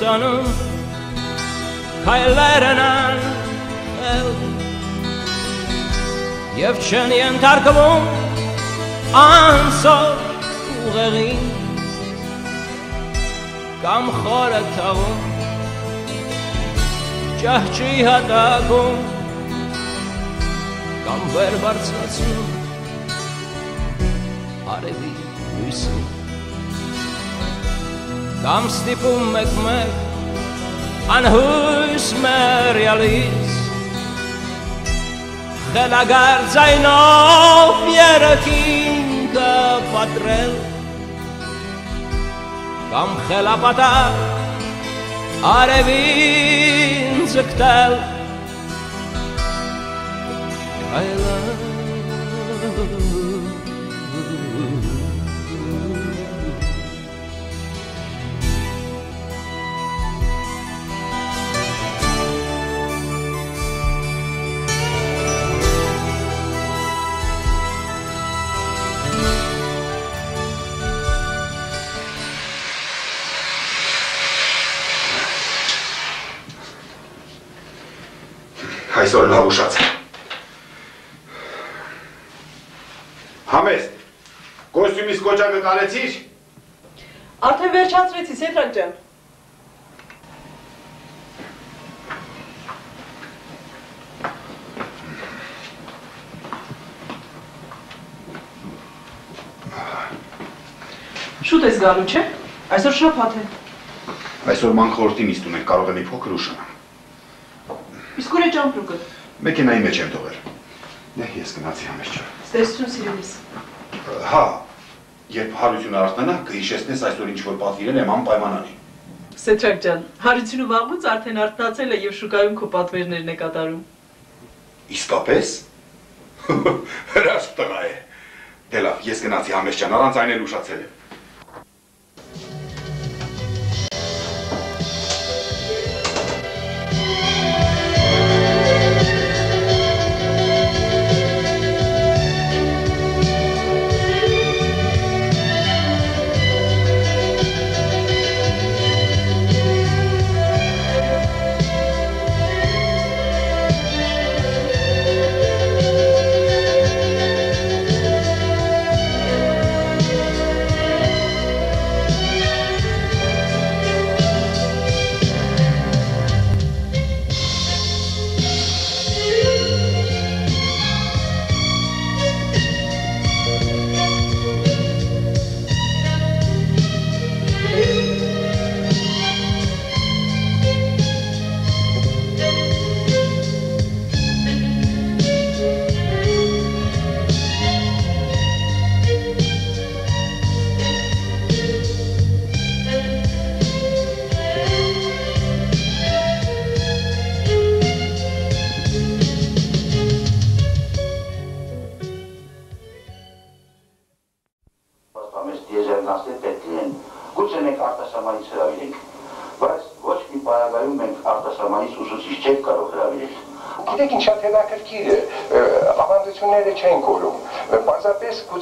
տանում քայլերն էլ Եվ չեն ենթարկվում անսոր ուղեղին Կամ խորը թաղում ճահճի հատակում Կամ վեր բարձրացնում արևի լույսին Կամ ստիպում մեկ-մեկ անհույս մերյալից Խելագար ձայնով երեքինքը պատրել Կամ խելապատակ արևին ձգտել Այսօր լավ ուշացա։ Համեստ, կոստյումիս կոճակը կարեցիր։ Արդեն վերջացրեցի, Սեդրակ ջան։ Շուտ ես գալու, չէ՞։ Այսօր շաբաթ է։ Այսօր մանխորտի նիստ ունենք, կարող է մի փոքր ուշանամ։ Իսկ ուր է ճամպրուկը։ Մեքենայի մեջ եմ թողել։ Ես գնացի Համեստ ջան։ Ստեսություն սիրելիս։ Հա, երբ հարությունը արթնանա, կհիշեցնես այսօր ինչ-որ պատվիրել եմ անպայմանանի։ Սեդրակ ջան, հարությունը վաղուց արդեն արթնացել է եւ շուկայում քո պատվերներն է կատարում։ Իսկապես։ Հրաշք տղա է։ Դե լավ, ես գնացի Համեստ ջան, առանց այն էլ ուշացել եմ։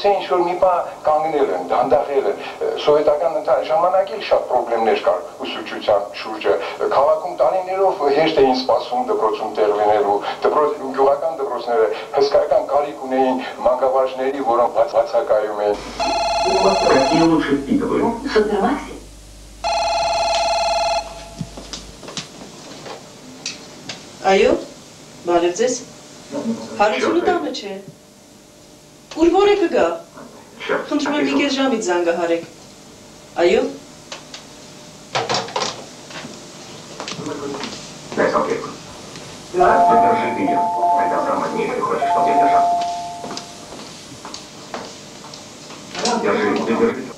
Ինչ-որ մի բան կանգնել են, դանդաղել են, սովետական ժամանակել շատ պրոբլեմներ կար ուսուցչության շուրջը, քաղաքում տարիներով հեշտ էին սպասում դպրոցում տեղ լինելու, գյուղական դպրոցները հսկայական կարիք ունեին մանկավարժների, որոնք բացակայում էին։ Այո, բարև ձեզ, հարությունը տանը չէ, ուր որեկը գա, խնդրում եմ մի կես ժամից զանգահարեք, այո։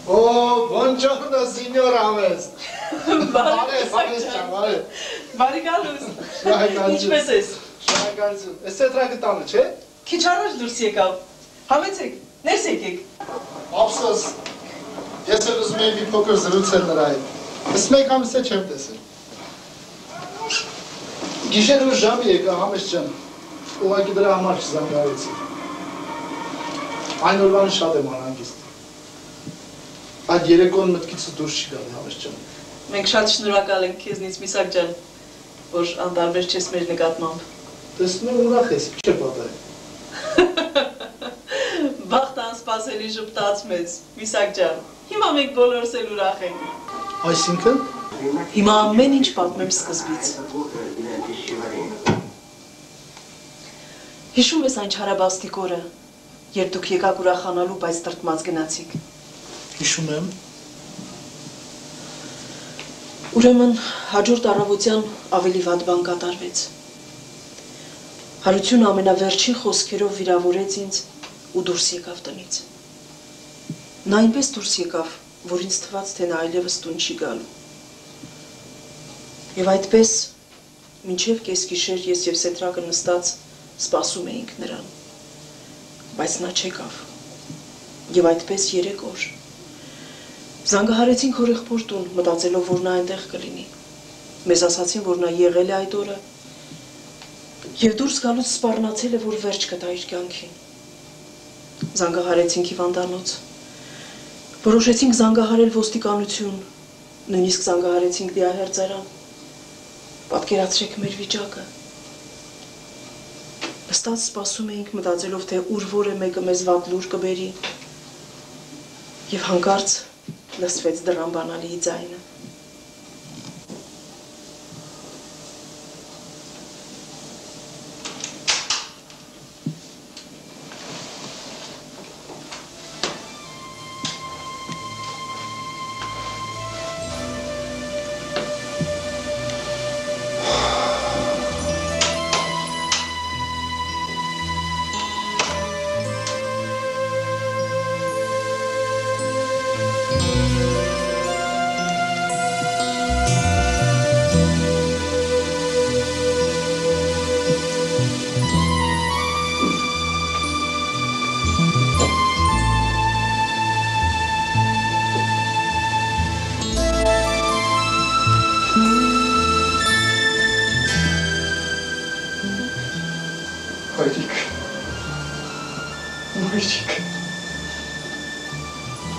Buongiorno signor Hamest. Բարի գալուս, ինչպես ես։ Շնորհակալություն, ես Սեդրակը տանը չէ։ Քիչ առաջ դուրս եկավ, համեցեք, ներս եկեք։ Ափսոս, ես էլ ուզում էի մի փոքր զրուցել նրա հետ, ես մեկ ամիս է չեմ տեսել։ Գիշեր ուշ ժամի եկա Համեստ ջան, ուղղակի դրա համար չզանգահարեցի։ Այն օրվան շատ եմ անհանգիստ։ Այդ երեկոն մտքից դուրս չի գալի Համեստ ջան։ Մենք շատ շնորհակալ ենք քեզնից Միսակ ջան, որ անտարբեր չես մեր նկատմամբ։ Տեսնում ուրախ ես, ինչ է պատահել։ Բախտ անսպասելի ժպտաց մեզ, Միսակ ջան։ Հիմա մենք բոլորս էլ ուրախ ենք։ Այսինքն Հիմա ամեն ինչ պատմեմ սկզբից։ Հիշում ես այն չարաբաստիկ օրը, երբ դուք եկաք ուրախանալու, բայց տրտմած գնացիք։ հիշում եմ։ Ուրեմն հաջորդ առավոտյան ավելի վատ բան կատարվեց։ Հարությունը ամենավերջին խոսքերով վիրավորեց ինձ ու դուրս եկավ տնից։ Նա այնպես դուրս եկավ, որ ինձ թվաց, թե նա այլևս տուն չի գալու։ Եվ այդպես, մինչև կեսգիշեր ես և Սեթրակը նստած սպասում էինք նրան, բայց նա չեկավ։ Եվ այդպես 3 օր։ Զանգահարեցինք հորեղբոր տուն, մտածելով, որ նա այնտեղ կլինի։ Մեզ ասացին, որ նա եղել է այդ օրը և դուրս գալուց սպառնացել է, որ վերջ կտա իր կյանքին։ Զանգահարեցինք հիվանդանոց։ Որոշեցինք զանգահարել ոստիկանություն, նույնիսկ զանգահարեցինք դիահերձարան։ Պատկերացրեք մեր վիճակը։ Նստած սպասում էինք, մտածելով, թե ուր որը մեկը մեզ վատ լուր կբերի։ Եվ հանկարծ լսվեց դռան բանալիի ձայնը։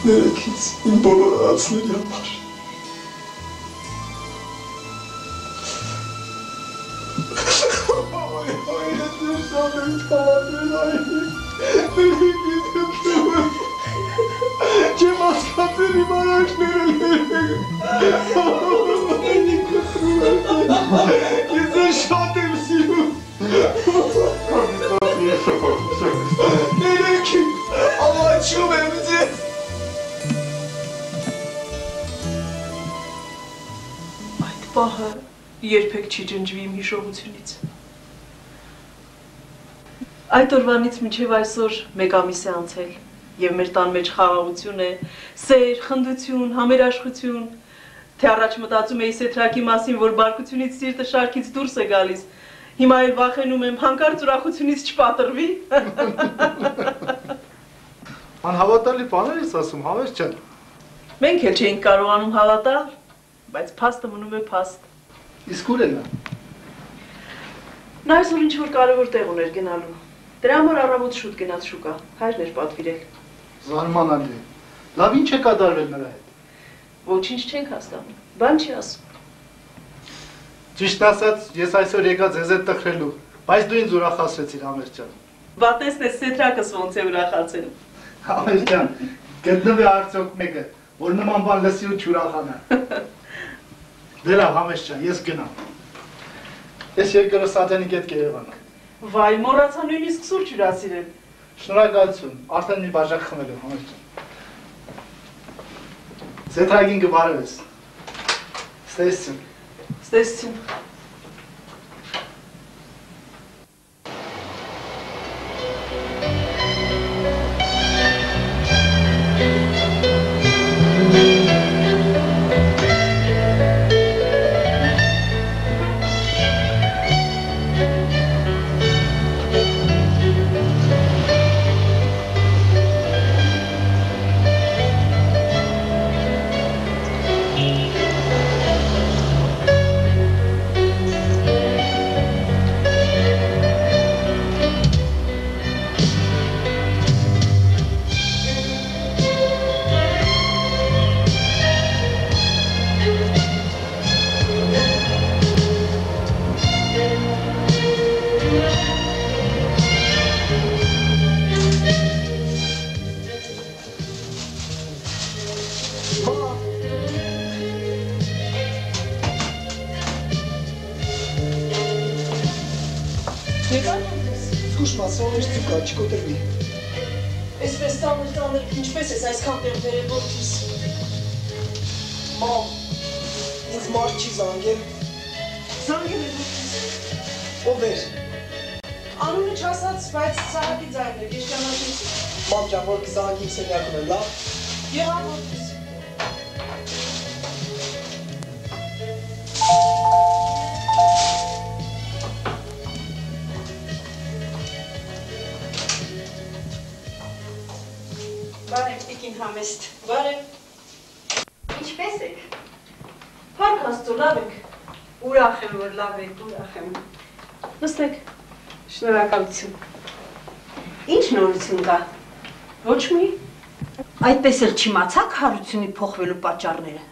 Ներեքից իմ բոլոր արածների համար։ Չեմ ասկատել իմ արաշները ես են շատ եմ սիրում։ Ներեքին, ավաչում եմ ձեզ։ Պահը երբեք չի ջնջվի իմ հիշողությունից։ Այդ օրվանից մինչև այսօր 1 ամիս է անցել, և մեր տան մեջ խաղաղություն է, սեր, խնդություն, համերաշխություն, թե առաջ մտածում էի Սեթրակի մասին, որ բարկությունից սիրտը շարքից դուրս է գալիս, հիմա էլ վախենում եմ, հանկարծ ուրախությունից չպատրվի։ Անհավատալի բաներ ես ասում, հավես ջան։ Մենք էլ չենք կարողանում հավատալ, բայց փաստը մնում է փաստ։ Իսկ ուր է նա։ Նա այսօր ինչ-որ կարևոր տեղ ուներ գնալու։ Դրա համար առավոտ շուտ գնաց շուկա, հայրն էր պատվիրել։ Զարմանալի է։ Լավ ինչ է կատարվել նրա հետ։ Ոչինչ չենք հասկանում, բան չի ասում։ Ճիշտ ասած, ես այսօր եկա ձեզ հետ տխրելու, բայց դու ինձ ուրախացրեցիր, Համես ջան։ Բատեսն է Սեթրակս ոնց է ուրախացել։ Համես ջան, գտնվի արդյոք մեկը, որ նման բան լսի ու չուրախանա։ Դե լավ, Համես ջան, ես գնամ։ Ես երկրորդ Սաթենիկ հետ կերևանա։ Վայ, մոռացա նույնիսկ սուրճ հյուրասիրել։ Շնորհակալություն, արդեն մի բաժակ խմել եմ, Համես ջան։ Սեթրակին կբարևես։ Ստեսություն։ Ստեսություն։ Դες ծուկա, չկոտրվի։ Այսպես տաներ, ինչպես ես այսքան տեղ վերել որդիս։ Մամ, ինձ մարդ չի զանգել։ Զանգել է որդիս։ Ով էր։ Անունը չասած, բայց Սահակի ձայնն էր, ես ճանաչեցի։ Մամ ջան, որ կզանգի սենյակում է, լավ։ Եղավ որդիս։ Բարև, տիկին համեստ, բարև։ Ինչպես եք։ Փառք Աստծո, լավ եք։ Ուրախ եմ, որ լավ եք, ուրախ եմ։ Նստեք։ Շնորհակալություն։ Ինչ նորություն կա։ Ոչ մի։ Այդպես էլ չիմացաք հարությունի փոխվելու պատճառները։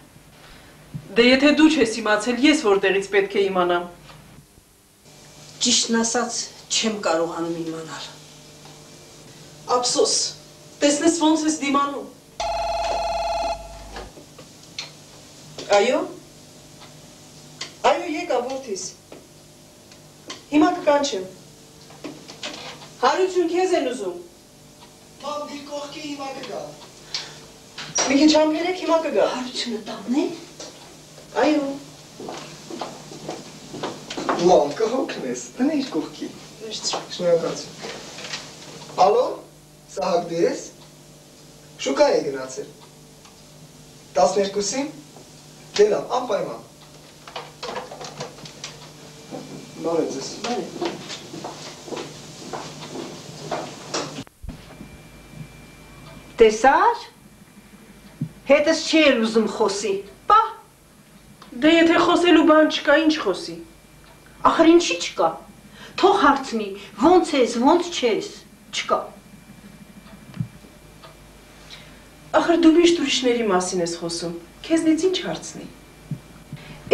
Դե եթե դու չես իմացել, ես որտեղից պետք է իմանամ։ Ճիշտն ասած, չեմ կարողանում իմանալ։ Ափսոս, տեսնես ոնց ես դիմանում։ Այո։ Այո, եկա որդիս։ Հիմա կկանչեմ։ Հարություն քեզ են ուզում։ Մամ, դիր կողքի հիմա կգա։ Մի քիչ համբերեք, հիմա կգա։ Հարությունը տանն է։ Այո։ Մամ, կհոգնես, տնե իր կողքի։ Շնորհակալություն։ Ալո, Սահակ դու ես։ Շուկա է գնացել։ 12-ին։ Դե լավ, անպայման։ Բարև ձեզ։ Տեսար։ Հետս չի էլ ուզում խոսի։ Պա։ Դե եթե խոսելու բան չկա, ինչ խոսի։ Ախր ինչի չկա։ Թող հարցնի, ոնց ես, ոնց չես։ Չկա։ Ախր դու միշտ ուրիշների մասին ես խոսում։ Քեզնից ինչ հարցնի։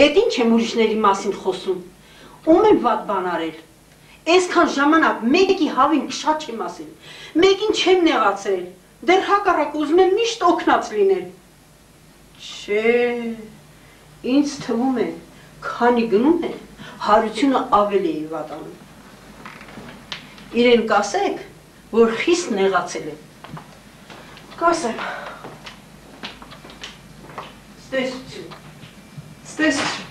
Էդ ինչ եմ ուրիշների մասին խոսում։ Ում եմ վատ բան արել։ Այսքան ժամանակ մեկի հավին շատ չեմ ասել։ Մեկին չեմ նեղացել։ Դեռ հակառակ ուզում եմ միշտ օգնած լինել։ Չէ, ինձ թվում է, քանի գնում է, հարությունը ավելի է վատանում։ Իրեն կասեք, որ խիստ նեղացել է։ Կասեմ։ Ստեսություն։ Ստեսություն։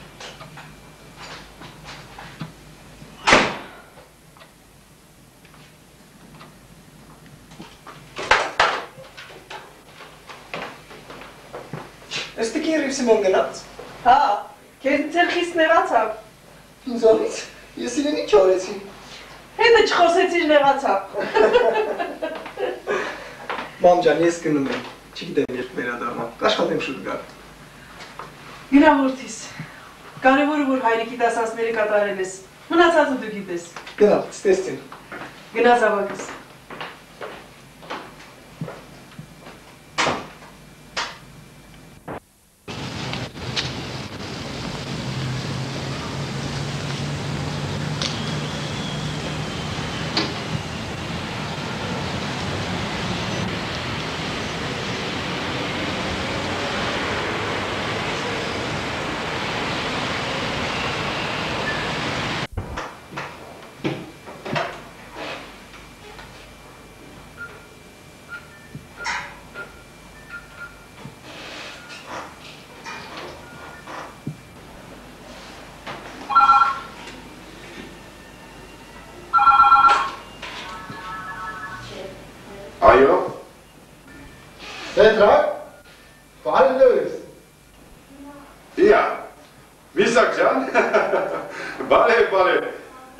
Ես տիկին Ռիվսիմոն գնաց։ Հա, քեզնից էլ խիստ նեղացավ։ Ինձանից, ես իրեն ինչ արեցի։ Հետը չխոսեցիր նեղացավ։ Մամ ջան, ես գնում եմ, չգիտեմ երբ վերադառնամ, կաշխատեմ շուտ գալ։ Գնա որդիս, կարևորը որ հայրիկի դասանցները կատարել ես, մնացածը դու գիտես։ Գնա, ստեսին։ Գնա զավակս։ Այո։ Պետրակ, բարի լույս։ Իա, Միսակ ջան, բարև,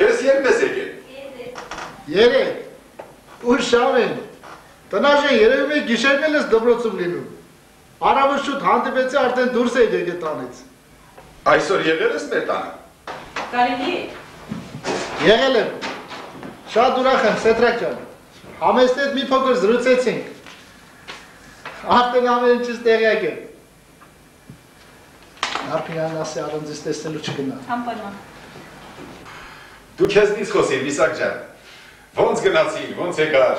ես երբես եկել։ Երեք, ուր շամ են, տնաժեն երևում է գիշերն էլ ես դպրոցում լինում։ Առավոտ շուտ հանդիպեցի արդեն դուրս է եկել տանից։ Այսօր եղել ես մեր տանը։ Կարելի է։ Եղել եմ, շատ ուրախ եմ, Պետրակ ջան, համեստի հետ մի փոքր զրուցեցինք, արդեն ամեն ինչից տեղյակ եմ։ Արփինյանն ասի առանձից տեսնելու չգնա։ Անպայման։ Դու քեզնից խոսիր, Միսակ ջան։ Ոնց գնացին, ոնց եկար։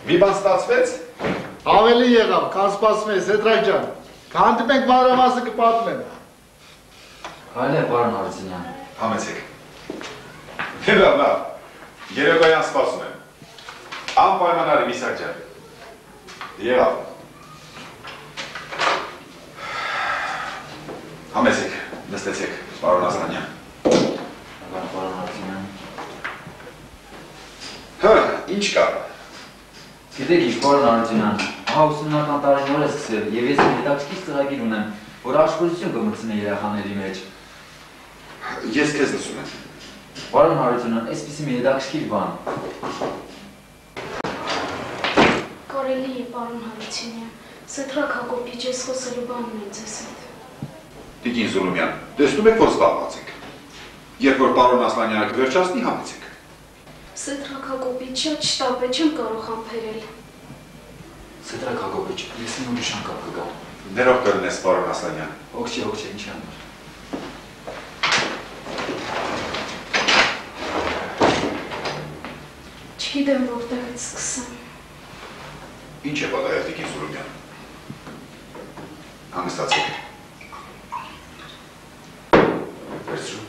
Մի բան ստացվեց։ Ավելի եղավ, քան սպասում ես, Պետրակ ջան, կհանդիպենք մանրամասը կպատմեմ։ Այլ է, պարոն Հարությունյան։ Համեցեք։ Լավ, Երեկոյան սպասում եմ։ Անպայմանար Միսակ ջան։ Եղավ։ Համեցեք, նստեցեք, պարոն Ասլանյան։ Պարոն Ասլանյան։ Հա, ինչ կա։ Գիտեք ինչ, պարոն Արությունյան, ահա 80-ական տարին օր է սկսել և ես հետաքրքիր ծրագիր ունեմ, որ աշխուժություն կմտցնի երեխաների մեջ։ Ես քեզ լսում եմ։ Պարոն Արությունյան, այսպիսի մի հետաքրքիր բան։ Կարելի է, պարոն Հարությունյան, Սեդրակ Հակոբիչ, ես խոսելու բան ունեմ ձեզ հետ։ Տիկին Զուլումյան, տեսնում եք, որ զբաղված եք։ Երբ որ պարոն Ասլանյանը կվերջացնի, համեցեք։ Սեդրակ Հակոբիչ, շատ շտապ է, չեմ կարող համբերել։ Սեդրակ Հակոբիչ, ես մի ուրիշ անգամ կգամ։ Ներող կլինես, պարոն Ասլանյան։ Հոգ չի, ինչի համար։ Չգիտեմ որտեղից սկսեմ։ Ինչ է պատահել տիկին Զուլումյան։ Հանգստացեք։ Վերցրու։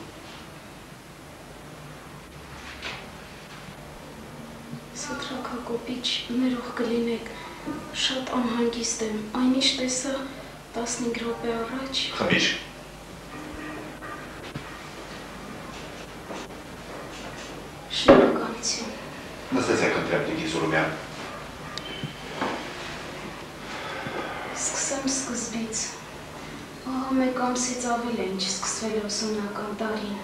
Սեդրակ Հակոբիչ, ներող կլինեք, շատ անհանգիստ եմ, այնիշ տեսա 15 րոպե առաջ։ Խմիր։ Շնորհակալություն։ Նստեցեք ընտրեմ տիկին Զուլումյան։ Սկսեմ սկզբից։ Ահա մեկ ամսից ավել է ինչ սկսվել 80-ական տարին։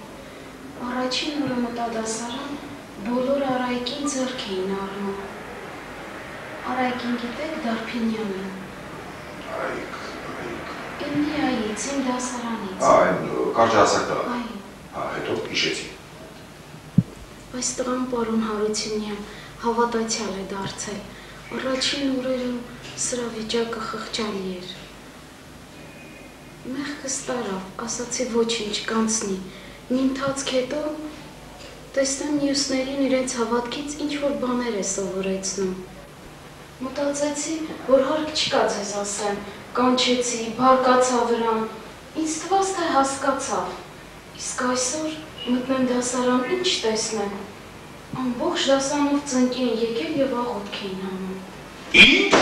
Առաջին օրը մտա դասարան, բոլոր Արայիկին ձեռք էին առնում։ Արայիկին գիտեք Դարփինյանին։ Արայիկ։ Ինձ այից, իմ դասարանից։ Այն կարճահասակ տղա։ Այ։ Հա, հետո հիշեցի։ Այս տղան պարոն Հարությունյան հավատացյալ է դարձել։ Առաջին օրերը սրա վիճակը խղճալի էր։ Մեղքս տարավ, ասացի ոչինչ կանցնի։ Մի ընթացք հետո տեսնեմ մյուսներին իրենց հավատքից ինչ-որ բաներ է սովորեցնում։ Մտածեցի, որ հարկ չկա ձեզ ասեմ, կանչեցի, բարկացա վրան, ինձ թվաց, թե հասկացավ։ Իսկ այսօր մտնեմ դասարան, ինչ տեսնեմ։ Ամբողջ դասանով ծնկի են եկել և աղոտք էին անում։ Ինչ?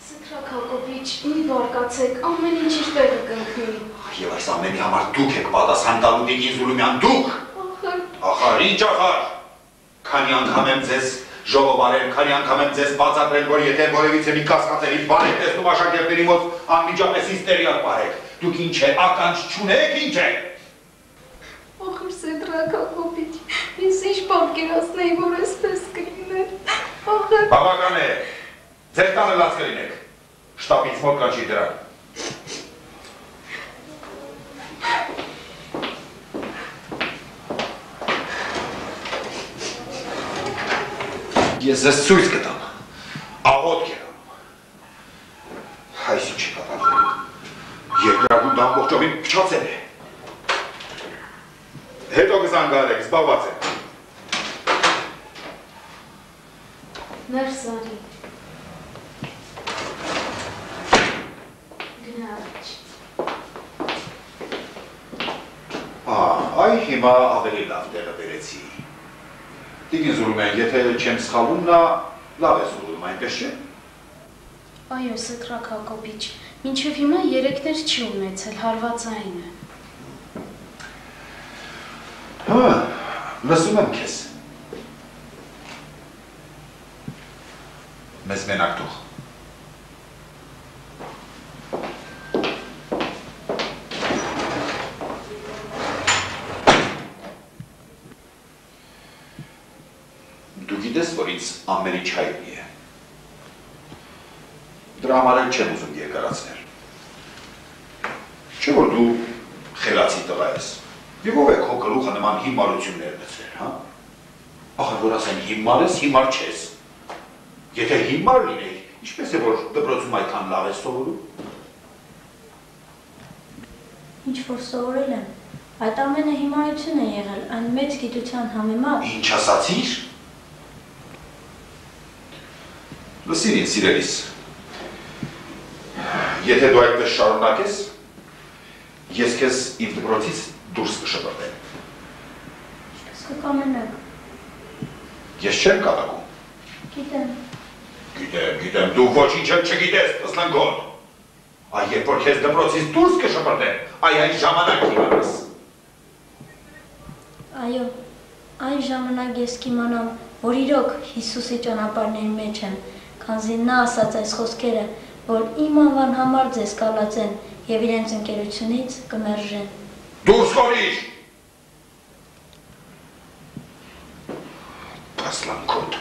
Սեդրակ Հակոբիչ, մի բարկացեք, ամեն ինչ իր տեղը կընկնի։ Եվ այս ամենի համար դուք եք պատասխան տալու տիկին Զուլումյան, դուք։ Ախար, ինչ ախար։ Քանի անգամ եմ ձեզ ժողովարել, քանի անգամ եմ ձեզ բացատրել, որ եթե որևիցե մի կասկածելի բան եք տեսնում աշակերտների մոտ, անմիջապես ինձ տեղյակ պահեք։ Դուք ինչ է, ականջ չունեք, ինչ է։ Ախր Սեդրակ Հակոբիչ, ինձ ինչ պատկերացնեի, որ այսպես կլիներ։ Ախր։ Բավական է։ Ձեր տանը լաց կլինեք։ Շտապից մոտ կանչի դրան։ Ես ձեզ ցույց կտամ, աղոտք էր անում։ Այս ինչ է կատարվում։ Երկրագունդը ամբողջովին փչացել է։ Հետո կզանգահարեք, զբաղված եմ։ Ներս արի։ Գնաց։ Այ հիմա ավելի լավ տեղը բերեցի։ Տիկին Զուլումյան, եթե չեմ սխալվում, նա լավ է զուլում, այնպես չէ։ Այո, Սեդրակ Հակոբիչ, մինչև հիմա երեքներ չի ունեցել, հարվածային է։ Հա, լսում եմ քեզ։ Մեզ մենակ թող։ Դու գիտես, որ ինձ ամեն ինչ հայտնի է։ Դրա համար էլ չեմ ուզում երկարացնել։ Չէ՞ որ դու խելացի տղա ես։ Եվ ով է քո գլուխը նման հիմարություններ մտցրել, հա։ Ախր որ ասեմ հիմար ես, հիմար չես։ Եթե հիմար լինեի, ինչպես է որ դպրոցում այդքան լավ ես սովորում։ Ինչ որ սովորել եմ, այդ ամենը հիմարություն է եղել, այն մեծ գիտության համեմատ։ Ինչ ասացիր։ Լսիր ինձ սիրելիս, եթե դու այդպես շարունակես, ես քեզ իմ դպրոցից դուրս կշպրտեմ։ Ինչպես կկամենաք։ Ես չեմ կատակում։ Գիտեմ։ Գիտեմ, դու ոչինչ էլ չգիտես, ըսլնգոտ։ Այ երբ որ քեզ դպրոցից դուրս կշպրտեմ, այն ժամանակ իմանաս։ Այո, այն ժամանակ ես կիմանամ, որ իրոք Հիսուսի ճանապարհների մեջ եմ, քանզի նա ասաց այս խոսքերը, որ իմ անվան համար ձեզ կալացեն եւ իրենց ընկերությունից կմերժեն։ Դուրս կորիր։ Ասլանքոտ։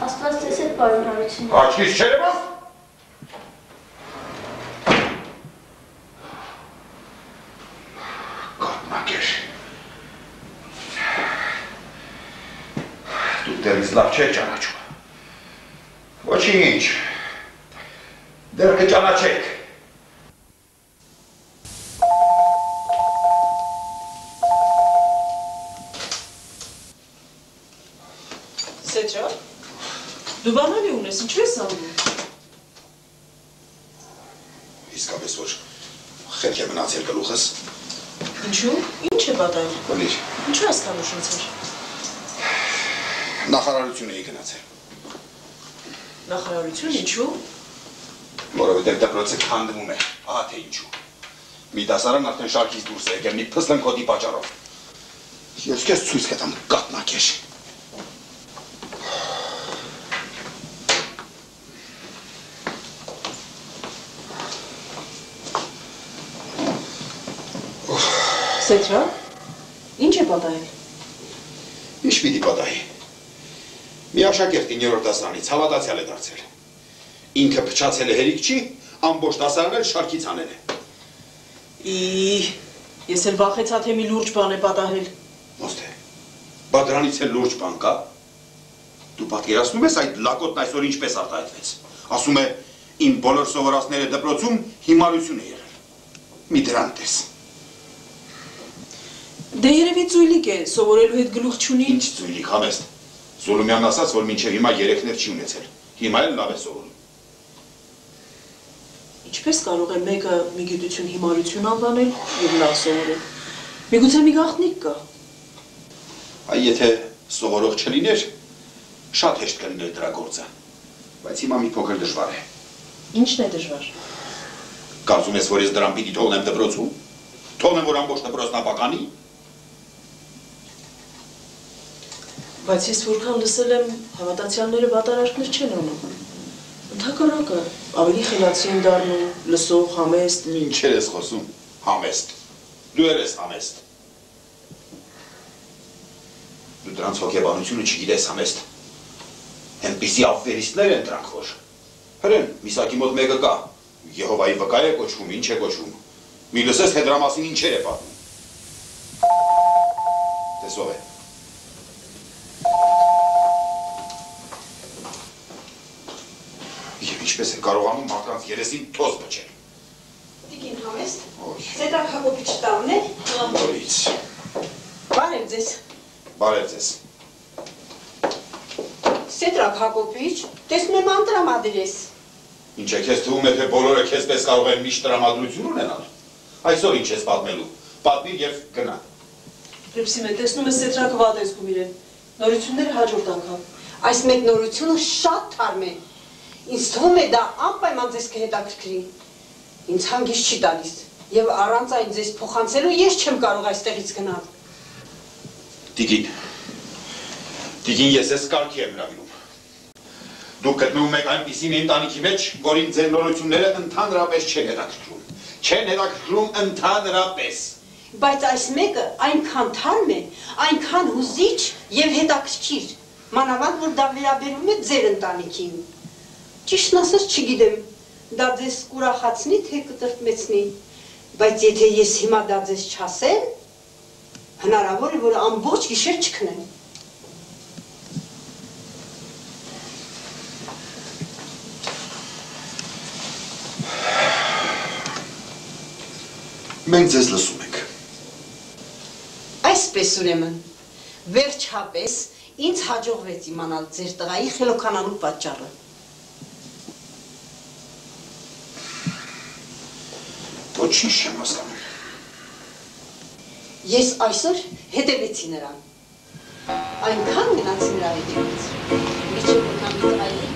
Աստված ձեզ հետ բարոյություն։ Աչքից չերևաս։ Կոտնագեր։ Դու դեռից լավ չեք ճանաչում։ Ոչինչ։ Դեռ կճանաչեք։ Սեթրա, դու բանալի ունես, ինչու ես անում։ Իսկապես որ խելք է մնացել գլուխս։ Ինչու, ինչ է պատահել։ Բլիր, Ինչու ես կանուշնցել։ նախարարություն էի գնացել։ Նախարարություն, ինչու։ Որովհետև դպրոցը քանդվում է, ահա թե ինչու։ Մի դասարան արդեն շարքից դուրս է եկել մի փսլնքոտի պատճառով։ Ես քեզ ցույց կտամ կատնակեր։ Սեթրա, ինչ է պատահել։ Ինչ պիտի պատահի։ Մի աշակերտի 9-րդ դասարանից հավատացյալ է դարձել։ Ինքը փչացել է հերիք չի, ամբողջ դասարանն էլ շարքից անել է։ Ես էլ վախեցա, թե մի լուրջ բան է պատահել։ Ոստե, բա դրանից էլ լուրջ բան կա։ Դու պատկերացնում ես այդ լակոտն այսօր ինչպես արտահայտվեց։ Ասում է, իմ բոլոր սովորածները դպրոցում հիմարություն է եղել։ Մի դրան տես։ Դե երևի ծույլիկ է, սովորելու հետ գլուխ չունի։ Ինչ ծույլիկ, համեստ։ Զոլումյանն ասաց, որ մինչև հիմա 3-ներ չի ունեցել։ Հիմա էլ լավ է սովորում։ Ինչպես կարող է մեկը մի գիտություն հիմարություն անվանել եւ լավ սովորել։ Միգուցե մի գաղտնիք կա։ Այ եթե սովորող չլիներ, շատ հեշտ կլիներ դրա գործը։ Բայց հիմա մի փոքր դժվար է։ Ինչն է դժվար։ Կարծում ես, որ ես դրան պիտի թողնեմ դպրոցում։ Թողնեմ, որ ամբողջ դպրոցն ապականի։ Բայց ես որքան լսել եմ, հավատացյալները վատարաշքներ չեն անում։ Ընդհակառակը, ավելի խելացի են դառնում, լսող, համեստ։ Ինչեր ես խոսում, համեստ։ Դու ես համեստ։ Դու դրանց հոգեբանությունը չգիտես համեստ։ Այնպիսի ավվերիստներ են դրանք որ։ Հրեն, Միսակի մոտ մեկը կա։ Եհովայի վկա է կոչվում, ինչ է կոչվում։ Մի լսես, թե դրա մասին ինչեր է պատմում։ Տեսով է։ Եվ ինչպես է կարողանում մարդկանց երեսին թոզ բջել։ Տիկին համեստ, Սեդրակ Հակոբիչ տավն է։ Նորից։ Բարև ձեզ։ Բարև ձեզ։ Սեդրակ Հակոբիչ, տեսնում եմ անտրամադրես։ Ինչ է քեզ թվում է, թե բոլորը քեզպես կարող են միշտ տրամադրություն ունենալ։ Այսօր ինչ ես պատմելու։ Պատմիր եւ գնա։ Պրեպսիմե, տեսնում ես Սեթրակը վատ է զգում իրեն։ Նորությունները հաջորդ անգամ։ Այս մեկ նորությունը շատ թարմ է։ Ինձ թվում է դա անպայման ձեզ կհետաքրքրի։ Ինձ հանգիստ չի տալիս եւ առանց այն ձեզ փոխանցելու ես չեմ կարող այստեղից գնալ։ Տիկին, ես ես կարգի եմ հրավիրում։ Դուք գտնվում եք այնպիսի մի ընտանիքի մեջ, որին ձեր նորությունները ընդհանրապես չեն հետաքրքրում։ Չեն հետաքրքրում ընդհանրապես։ Բայց այս մեկը այնքան թարմ է, այնքան հուզիչ եւ հետաքրքիր, մանավանդ որ դա վերաբերում է ձեր ընտանիքին։ Ճիշտն ասած չգիտեմ, դա ձեզ կուրախացնի թե կտրտմեցնի, բայց եթե ես հիմա դա ձեզ չասեմ, հնարավոր է որ ամբողջ գիշեր չքնեմ։ Մենք ձեզ լսում ենք։ Այսպես ուրեմն, վերջապես ինձ հաջողվեց իմանալ ձեր տղայի խելոքանալու պատճառը։ Ոչինչ չեմ հասկանում։ Ես այսօր հետևեցի նրան։ Այնքան գնացի նրա հետևից։ Միջև որ նա մի տղայի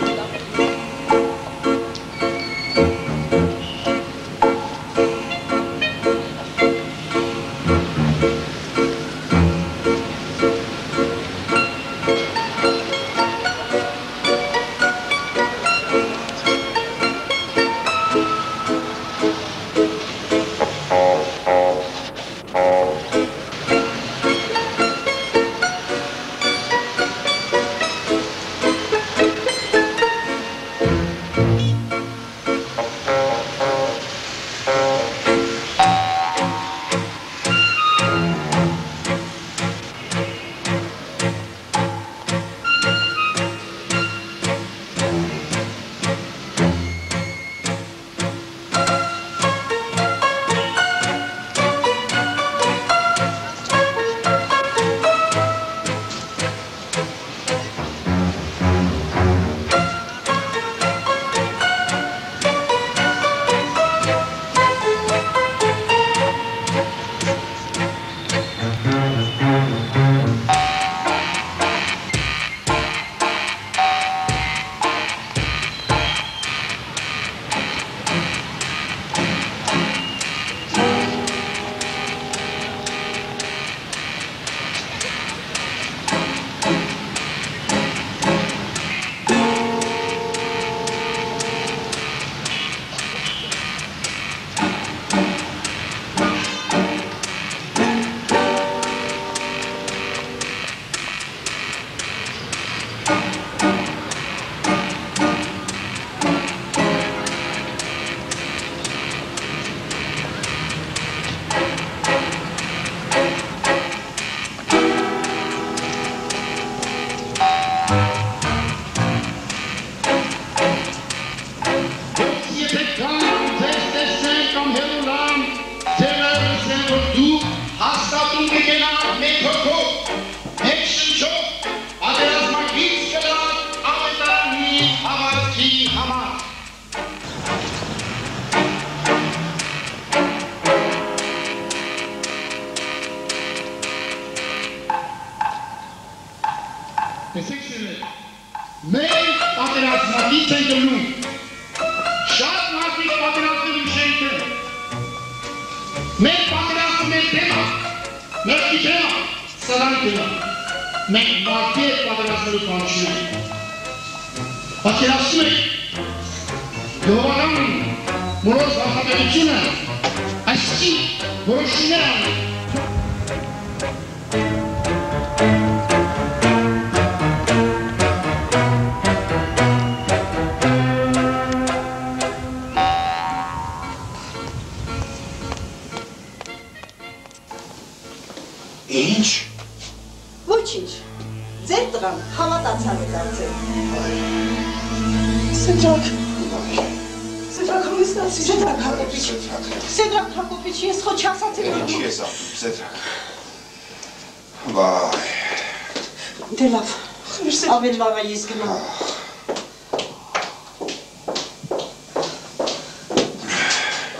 Ես գնամ։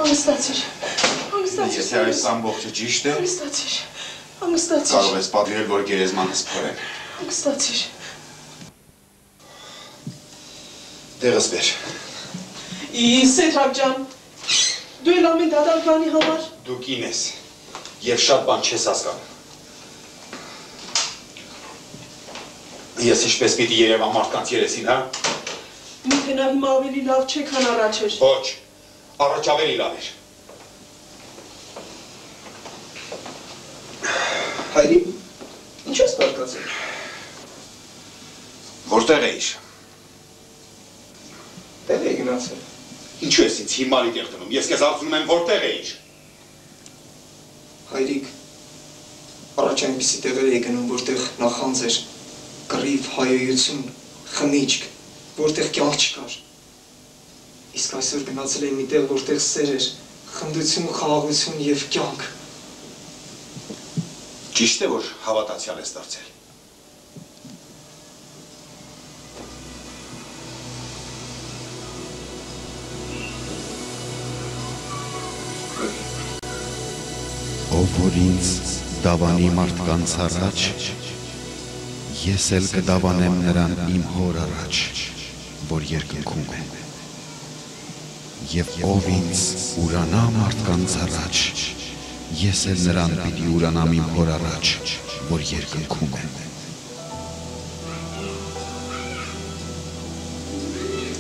Ամստացիր։ Եթե այս ամբողջը ճիշտ է, Ամստացիր։ կարող ես պատվիրել, որ գերեզմանս փորեն։ Ամստացիր։ Դեղս բեր։ Սեդրակ ջան, դու էլ ամեն դատարկ բանի համար։ Դու կին ես և շատ բան չես հասկանում։ Ես ինչպես պիտի երևա մարդկանց երեսին, հա? Միթե նա հիմա ավելի լավ չէ, քան առաջ էր։ Ոչ, առաջ ավելի լավ էր։ Հայրի, ինչ ես բարկացել։ Որտեղ էիր։ Տեղ էի գնացել։ Ինչու ես ինձ հիմարի տեղ դնում, ես կեզ հարցնում եմ որտեղ էիր։ Հայրիկ, առաջ այնպիսի տեղեր էի գնում, որտեղ նախանձ էր, կռիվ, հայոյություն, խմիչք, որտեղ կյանք չկար։ Իսկ այսօր գնացել եմ մի տեղ, որտեղ սեր էր, խնդություն, խաղաղություն և կյանք։ Ճիշտ է, որ հավատացյալ ես դարձել։ Ով որ ինձ կդավանի մարդկանց առաջ, ես էլ կդավանեմ նրան իմ հոր առաջ, որ երկնքում է։ Եվ ով ինձ ուրանա մարդկանց առաջ, ես էլ նրան պիտի ուրանամ իմ հոր առաջ, որ երկնքում է։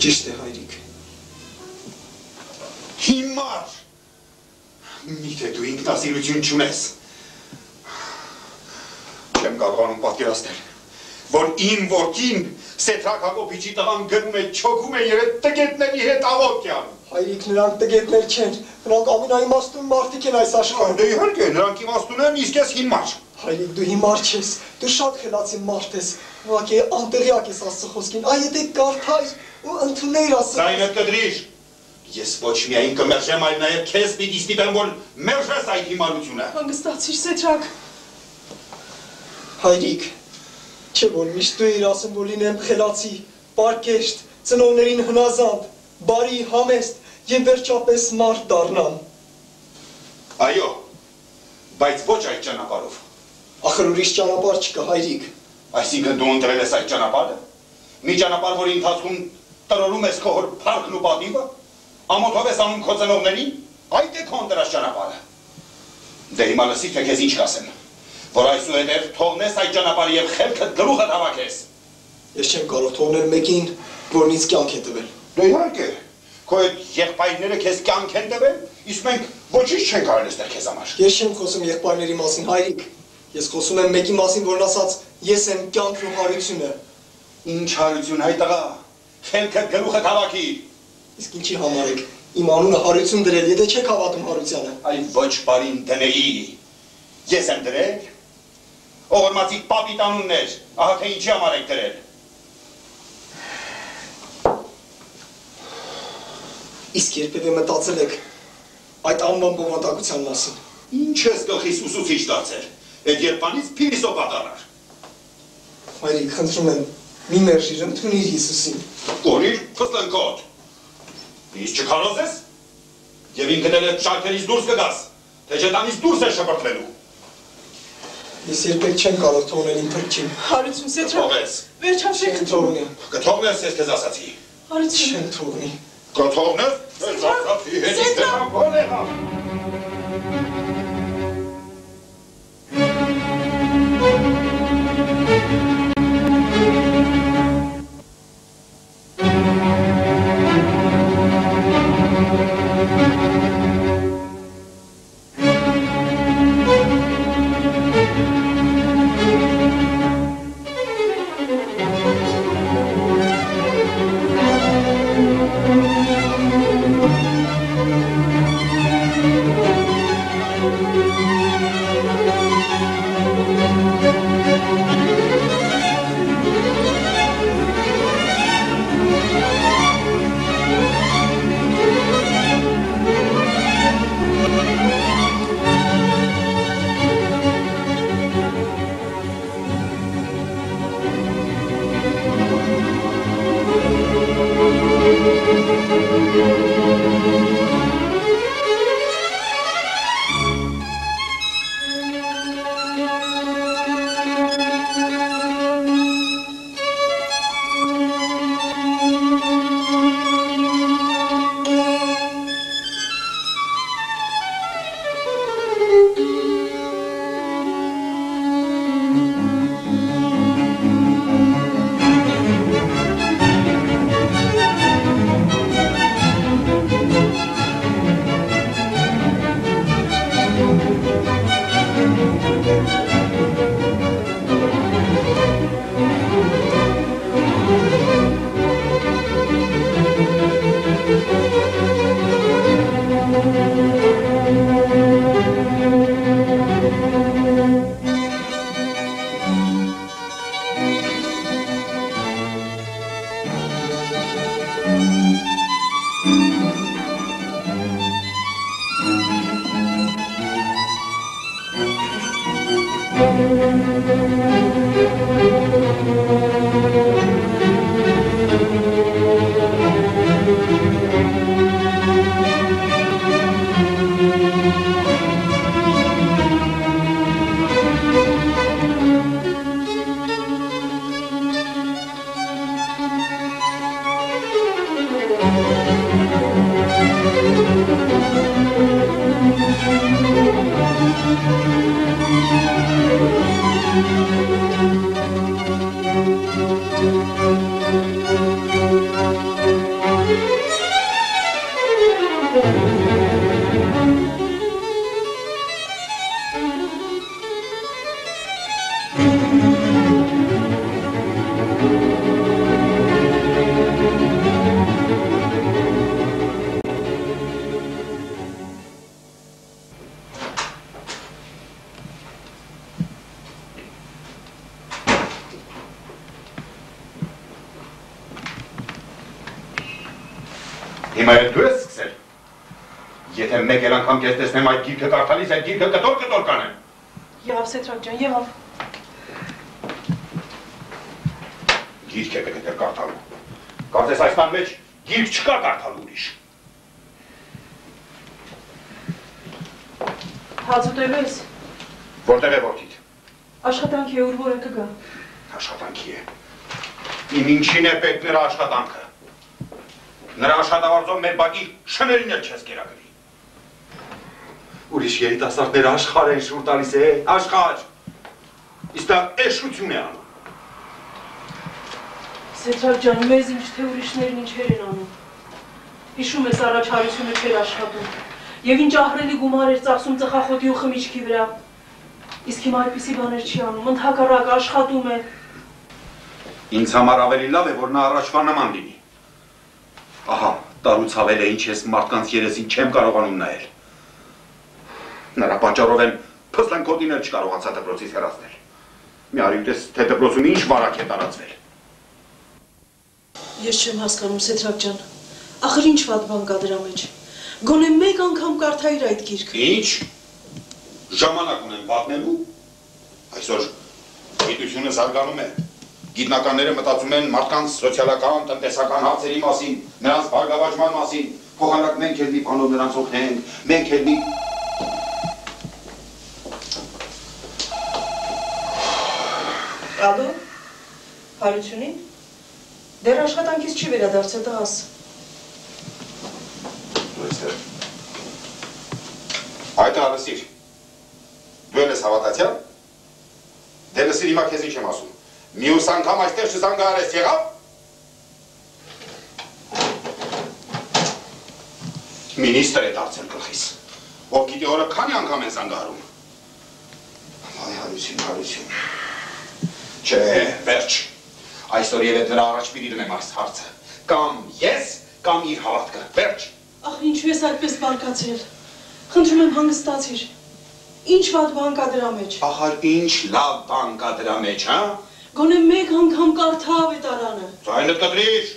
Ճիշտ է, հայրիկ։ Հիմար, միթե դու ինքնասիրություն չունես։ Չեմ կարողանում պատկերացնել, որ իմ որդին Սեդրակ Հակոբիչի տղան գնում է, չոքում է եւ այդ տգետների հետ աղոթյան։ Հայրիկ, նրանք տգետներ չեն, նրանք ամենաիմաստուն մարդիկ են այս աշխարհում։ Դե իհարկե, նրանք իմաստուն են, իսկ ես հիմար։ Հայրիկ, դու հիմար չես, դու շատ խելացի մարդ ես, ուղղակի անտեղյակ ես Աստծո խոսքին, այ եթե կարդար ու ընդուներ Աստծո։ Ձայնդ կդրիր։ Ես ոչ միայն կմերժեմ, այլ նաև քեզ պիտի ստիպեմ, որ մերժես այդ հիմարությունը։ Հանգստացիր, Սեդրակ։ Հայրիկ, չէ որ միշտ դու իր ասում, որ լինեմ խելացի, պարկեշտ, ծնողներին հնազանդ, բարի, համեստ եւ վերջապես մարդ դառնամ։ Այո, բայց ոչ այդ ճանապարհով։ Ախր ուրիշ ճանապարհ չկա, հայրիկ։ Այսինքն դու ընտրել ես այդ ճանապարհը։ Մի ճանապարհ, որի ընթացքում տրորում ես քո հոր փառքն ու պատիվը, ամոթով ես անում քո ծնողներին, այդ է քո ընտրած ճանապարհը։ Դե հիմա լսի, թե քեզ ինչ կասեմ, որ այսուհետև թողնես այդ ճանապարհը եւ խելքդ գլուխդ հավաքես։ Ես չեմ կարող թողնել մեկին, որն ինձ կյանք է տվել։ Դե իհարկե, քո այդ եղբայրները քեզ կյանք են տվել, իսկ մենք ոչինչ չենք արել այստեղ քեզ համար։ Ես չեմ խոսում եղբայրների մասին, հայրիկ։ Ես խոսում եմ մեկի մասին, որն ասաց, ես եմ կյանքն ու հարությունը։ Ինչ հարություն, հայ տղա, խելքդ գլուխդ հավաքի։ Իսկ ինչի համար եք իմ անունը հարություն դրել, եթե չեք հավատում հարությանը։ Այ ոչ բարին դնեի։ Ես եմ դրել։ Օղորմածի պապիտ անուններ, ահա թե ինչի համար եք դրել։ Իսկ երբևէ մտածել եք այդ անվան բովանդակության մասին։ Ինչ ես գլխիս ուսուցիչ դարձել։ Այդ երբանից փիլիսոփա դառար։ Հայրիկ, խնդրում եմ, մի մերժիր, ընդունիր Հիսուսին։ Կորիր փստլնկոտ։ Ինչ չքարոզես։ Եվ ինքդ էլ այդ շարքերից դուրս կգաս, թե ջետանից դուրս է շպրտվելու։ Ես երբեք չեմ կարող թողնել իմ փրկին։ Հարություն, Սեդրակ։ Թողես։ Վերջացրեք թողնի։ Կթողնես, ես քեզ ասացի։ Հարություն։ Չեմ թողնի։ Կթողնես, Հիմա էլ դու ես սկսել։ Եթե մեկ էլ անգամ քեզ տեսնեմ այդ գիրքը կարդալիս, այդ գիրքը կտոր կանեմ։ Եղավ Սեդրակ ջան, եղավ։ Գիրք է պետք է կարդալու։ Կարծես այս բան մեջ գիրք չկա կարդալու ուրիշ։ Հաց ուտելու ես։ Որտեղ է որդիդ։ Աշխատանքի է, ուր որ է կգա։ Աշխատանքի է։ Իմ ինչին է պետք նրա աշխատանքը։ Նրա աշխատավարձով մեր բակի շներին էլ չես կերակրի։ Ուրիշ երիտասարդները աշխարհ են շուր տալիս է, աշխարհ։ Իսկ դա էշություն է անում։ Սեդրակ ջան, մեզ ինչ թե ուրիշներն ինչեր են անում։ Հիշում ես առաջարությունը չէր աշխատում։ Եվ ինչ ահռելի գումար էր ծախսում ծխախոտի ու խմիչքի վրա։ Իսկ հիմա այդպիսի բաներ չի անում, ընդհակառակը աշխատում է։ Ինձ համար ավելի լավ է, որ նա առաջվա նման լինի։ Ահա, տարուց ավել է ինչ ես մարդկանց երեսին չեմ կարողանում նայել։ Նրա պատճառով եմ փստանքոտին էլ չկարողացա դպրոցից հեռացնել։ Մի արի ուտես, թե դպրոցում ինչ վարակ է տարածվել։ Ես չեմ հասկանում, Սեդրակ ջան, ախր ինչ վատ բան կա դրա մեջ։ Գոնե մեկ անգամ կարդայիր այդ գիրքը։ Ինչ։ Ժամանակ ունեմ պատմելու։ Այսօր գիտությունը զարգանում է։ Գիտնականները մտածում են մարդկանց սոցիալական, տնտեսական հարցերի մասին, նրանց բարգավաճման մասին, փոխանակ մենք էլ մի բանով նրանց օգնենք, մենք էլ մի Ալո, հարությունին, դեր աշխատանքից չի վերադարձել տղաս։ Այդ լսիր, դու ես հավատացյալ, դե լսիր հիմա քեզ ինչ եմ ասում, մյուս անգամ այստեղ չզանգահարես եղավ, մինիստր է դարձել գլխիս, ով գիտի օրը քանի անգամ են զանգահարում, վայ հարություն, չէ, վերջ, այսօր և էդ նրա առաջ պիտի դնեմ այս հարցը, կամ ես, կամ իր հավատքը, վերջ։ Ախր ինչու ես այդպես բարկացել, խնդրում եմ հանգստացիր, ինչ վատ բան կա դրա մեջ։ Ախար ինչ լավ բան կա դրա մեջ, հա։ Գոնե մեկ անգամ կարդա ավետարանը։ Ձայնդ կտրիր։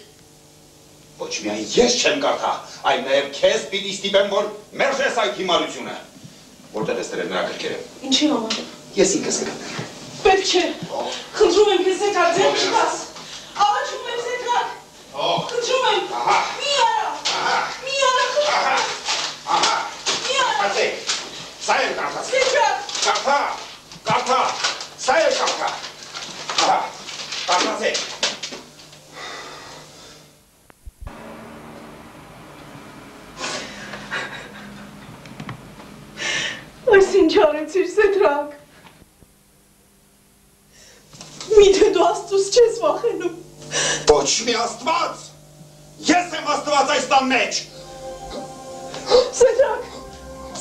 Ոչ միայն ես չեմ կարդա, այլ նաև քեզ պիտի ստիպեմ, որ մերժես այդ հիմարությունը։ Որտեղ ես դրել նրա գրքերը։ Ինչի համար։ Ես ինքս կգտնեմ։ Պետք չէ։ Խնդրում եմ քեզ Սեդրակ, ձեր չտաս։ Աղաչում եմ Սեդրակ։ Խնդրում եմ։ Մի արա։ Մի արա խնդրում։ Ահա։ Մի արա։ Կարծեք, սա էլ կարդաց։ Սեդրակ։ Կարդա, սա էլ կարդա։ Ահա, կարդացեք։ Այս ինչ արեցիր Սեդրակ։ Միթե դու Աստծուց չես վախենում։ Ոչ մի Աստված, ես եմ Աստված այս տան մեջ։ Սեդրակ,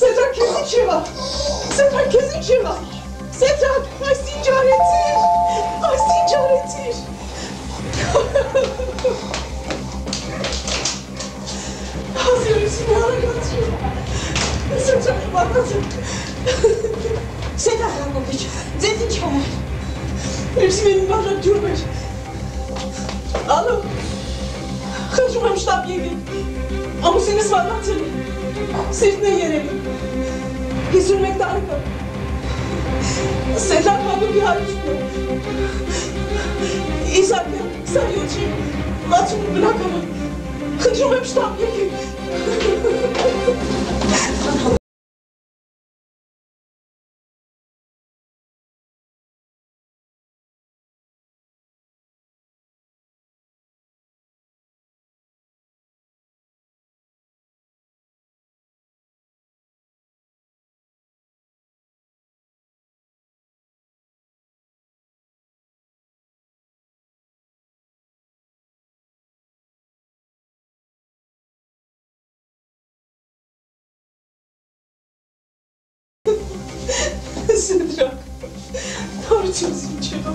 Սեդրակ քեզ ինչ եղավ, Սեդրակ քեզ ինչ եղավ, Սեդրակ, այս ինչ արեցիր, այս ինչ արեցիր։ Հասիրություն արագացրու, Սեդրակ մատացել։ Սեդրակ Հակոբիչ, ձեզ ինչ համար։ Երսի մեն բաժակ ջուրմ էր։ Ալո, խնդրում եմ շտապ եկեք, ամուսինս վարմացել է, սիրտն է երևի, 51 տարեկան, Սեդրակ Հակոբի հարություն է, Իսակյան, 27-ի, 60 բնակավան, խնդրում եմ շտապ եկեք։ Սեդրակ, թարություն սինչեվա,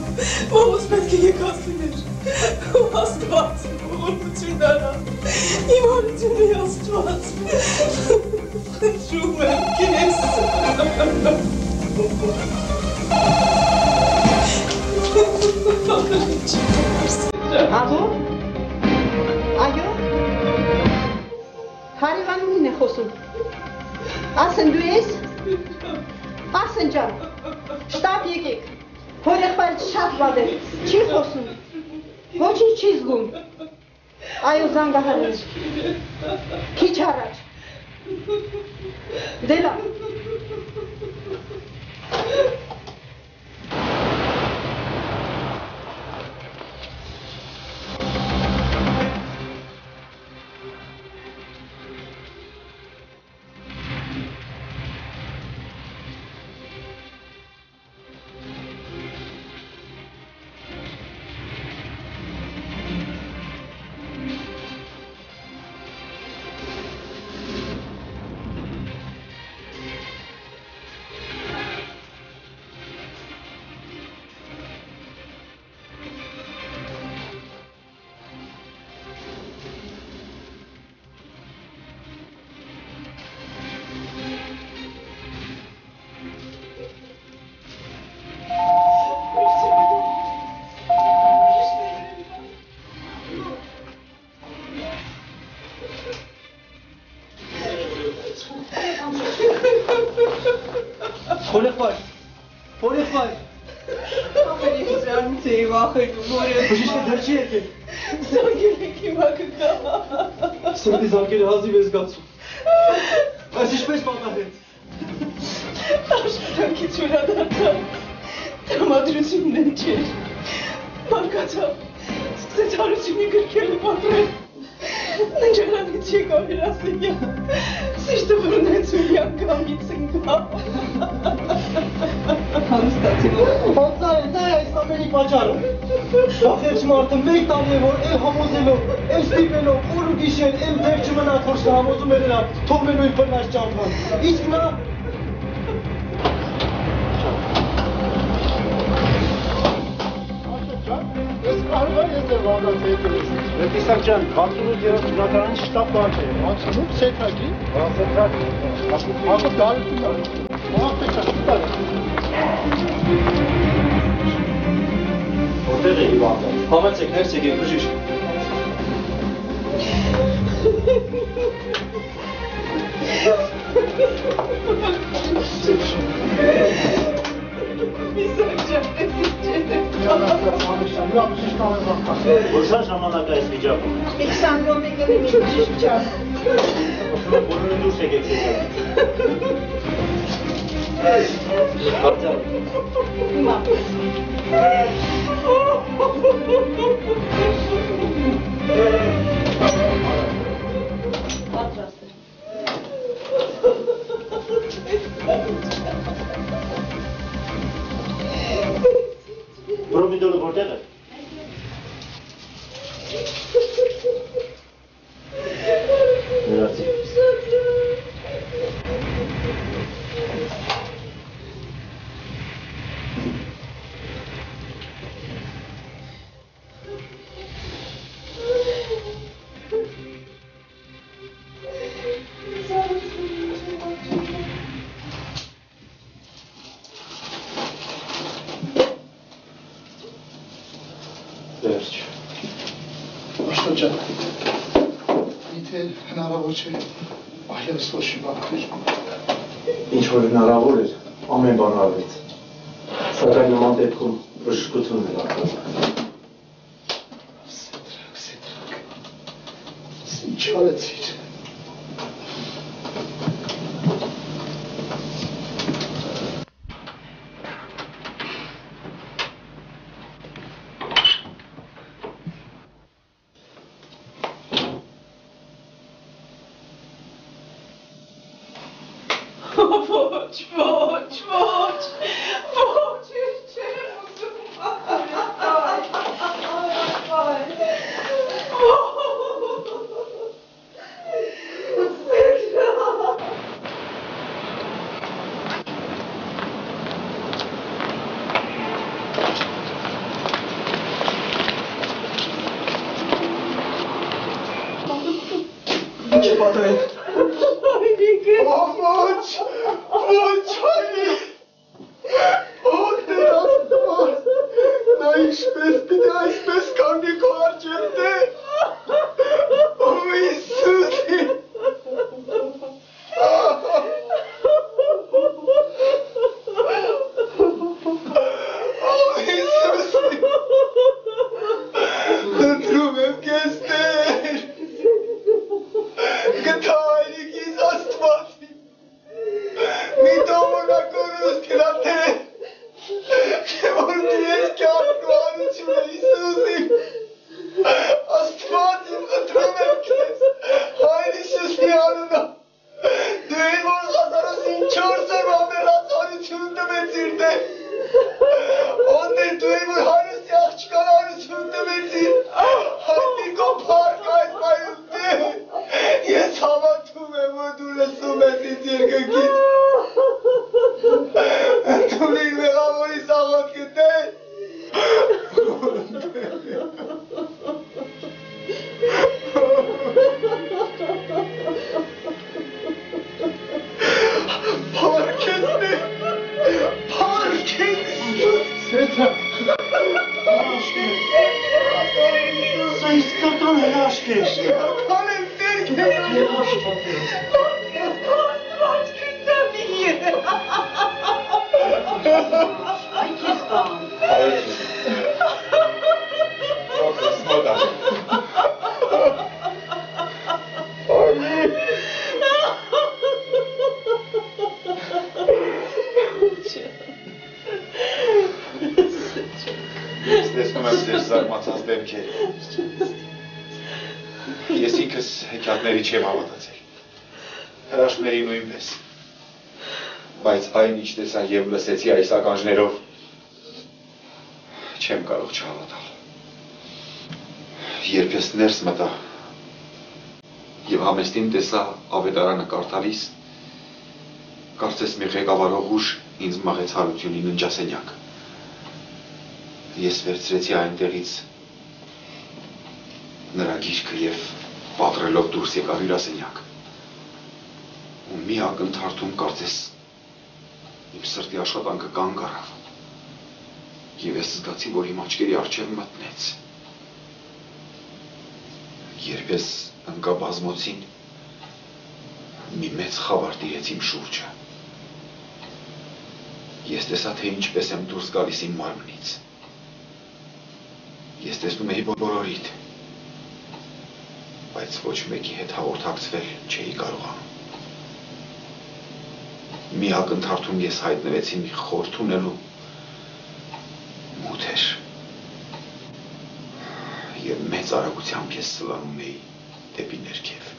մամուց պետք է եկած լիներ, ու աստված, ողորմություն դարա, իմ հարություն է աստված, խնդրում եմ կես։ Ալո, այո, հարևանումին է խոսում, ասեն դու ես, ասեն ջան, շտապ եկեք, հոր եղբայրը շատ վատ է, չի խոսում, ոչինչ չի զգում, այո զանգահարներ, քիչ առաջ, դե լավ, Զանգերը հազիվ ես գացում, այս ինչպես պատահեց։ Աշխատանքից վերադարձավ, տրամադրությունն են չէր, բարկացավ, սկսեց հարությունի գրքերը պատրել, նջարանից եկավ հրասենյակ, սիրտը վրնեց ու յանգամից ընկավ։ Ոնց է այս ամենի պատճառը։ Ախերջ մարդը մեկ տանի է, որ էլ համոզելով, էլ ստիպելով, օր ու գիշեր, էլ դեր չմնաց, որ չհամոզում էր նրան, թողնելու իր բռնած ճամփան։ Իսկ նա Ես կարող ես դեր վանդած հետևես։ Ռեպիսակ ջան, 68 թվականի շտապ բան է։ 68 սեթրակի։ Սեթրակի։ Ախր դարություն է։ Ախր չկա։ Որտեղ է վանդած։ Համեցեք, ներս եկեք, բժիշկ։ Որքան ժամանակ այս վիճակում է։ 20 րոպեների մի բժիշկ ջան։ Բոլորը դուրս եկեք սեզան։ Հարցավ։ Հիմա։ Պատրաստ է։ Պրոմիդորը որտեղ է։ Ներացի։ Հնարավոր չէ, այլևս ոչ մի բան անել։ Ինչ որ հնարավոր էր, ամեն բան արվեց։ Սակայն նման դեպքում բժշկությունն էր արտադրվում։ Սեդրակ, ինչ արեցիր։ Ինչ է պատահել։ Ոչ, հայրիկ։ Դեր Աստված, նա ինչպես պիտի այսպես կանգնի քո առջև դե։ Ո Հիսուսի։ Դրում եմ քեզ Տեր։ Գտա հայրիկիս Աստվածի։ Մի տոմոնակորուս կրատե։ Չէ որ դու ես կյանքն ու հարությունը Հիսուսի։ Աստված իմ խնդրում եմ քեզ։ Հայր Հիսուսի անունով։ Դու ես որ Ղազարոսին 4 օր ամենած հարություն տվեցիր դե։ Ոնտեր դու ես որ հարուսի աղջկան հարություն տվեցիր։ Հայտնիկո փառք այս մայրում դե։ Ես հավատում եմ որ դու լսում ես ինձ երկնքից։ Ընդունիր մեղավորիս աղոթքը դե։ Փառք ես դե։ Փառք ես Հիսուս։ Սեթա։ Սա իսկական հրաշք է։ Շնորհակալ եմ Տեր քեզ։ Աստված քեզնի է։ Ay քեզ բան։ Ո՞ս մոտա։ Ես տեսնում եմ ձեր զարմացած դեմքերը։ Ես ինքս հեքիաթների չեմ հավատացել, հրաշքների նույնպես, բայց այն ինչ տեսա և լսեցի այս ականջներով, չեմ կարող չհավատալ։ Երբ ես ներս մտա և համեստին տեսա ավետարանը կարդալիս, կարծես մի ղեկավարող ուժ ինձ մաղեց հարությունի ննջասենյակ։ Ես վերցրեցի այնտեղից նրա գիրքը և պատռելով դուրս եկավ հյուրասենյակ։ Ու մի ակնթարթում կարծես իմ սրտի աշխատանքը կանգ առավ։ Եվ ես զգացի, որ իմ աչքերի առջև մտնեց։ Երբ ես ընկա բազմոցին, մի մեծ խավար տիրեց իմ շուրջը։ Ես տեսա, թե ինչպես եմ դուրս գալիս իմ մարմնից։ Ես տեսնում էի բոլորիդ, բայց ոչ մեկի հետ հաղորդակցվել չէի կարողանում։ Մի ակնթարթում ես հայտնվեցի մի խոր թունելու մութ էր և մեծ արագությամբ ես սլանում էի դեպի ներքև։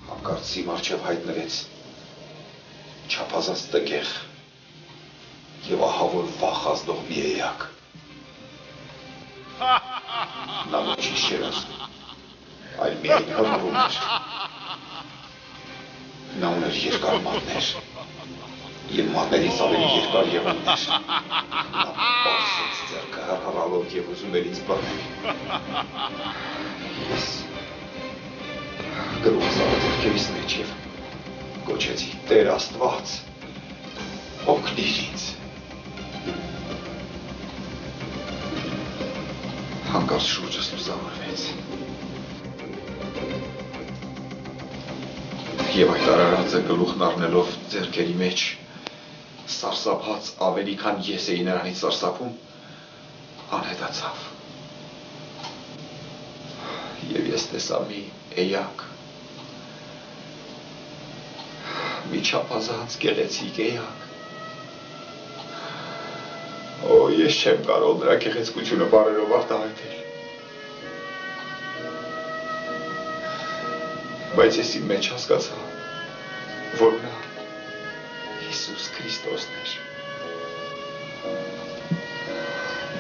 Հանկարծ իմ առջև հայտնվեց չափազանց տգեղ և ահա որ վախ ազդող մի էակ։ Նա ոչինչ չէր ասում, այլ միայն հրմռում էր։ Նա ուներ երկար մատներ և մատներից ավելի երկար եղունգներ։ Նա պարսեց ձեռքը հառհռալով և ուզում էր ինձ բռնել։ Ես գրուխս առա ձեռքերիս մեջ և գոչեցի Տեր Աստված, օգնիր ինձ։ Հանկարծ շուրջս լուսավորվեց։ Եվ այդ արարածը գլուխն առնելով ձեռքերի մեջ, սարսափած ավելի քան ես էի նրանից սարսափում, անհետացավ։ Եվ ես տեսա մի էակ, մի չափազանց գեղեցիկ էակ։ Օ, ես չեմ կարող նրա գեղեցկությունը բառերով արտահայտել։ Բայց ես իմ մեջ հասկացա, որ նա Հիսուս Քրիստոսն էր։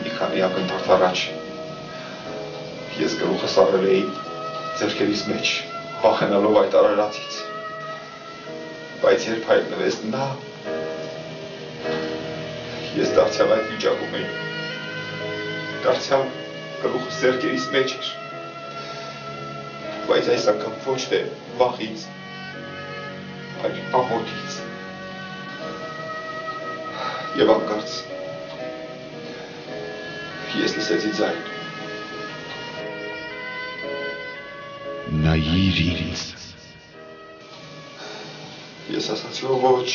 Մի քանի ակնթարթ առաջ ես գլուխս առել էի ձեռքերիս մեջ, վախենալով այդ արարածից։ Բայց երբ հայտնվեց նա, ես դարձյալ այդ վիճակում էի, դարձյալ գլուխս ձեռքերիս մեջ էր, բայց այս անգամ ոչ թե վախից, այլ աղոթից։ Եվ անկարծ ես լսեցի ձայն։ Նայիր ինձ։ Ես ասացի, ոչ,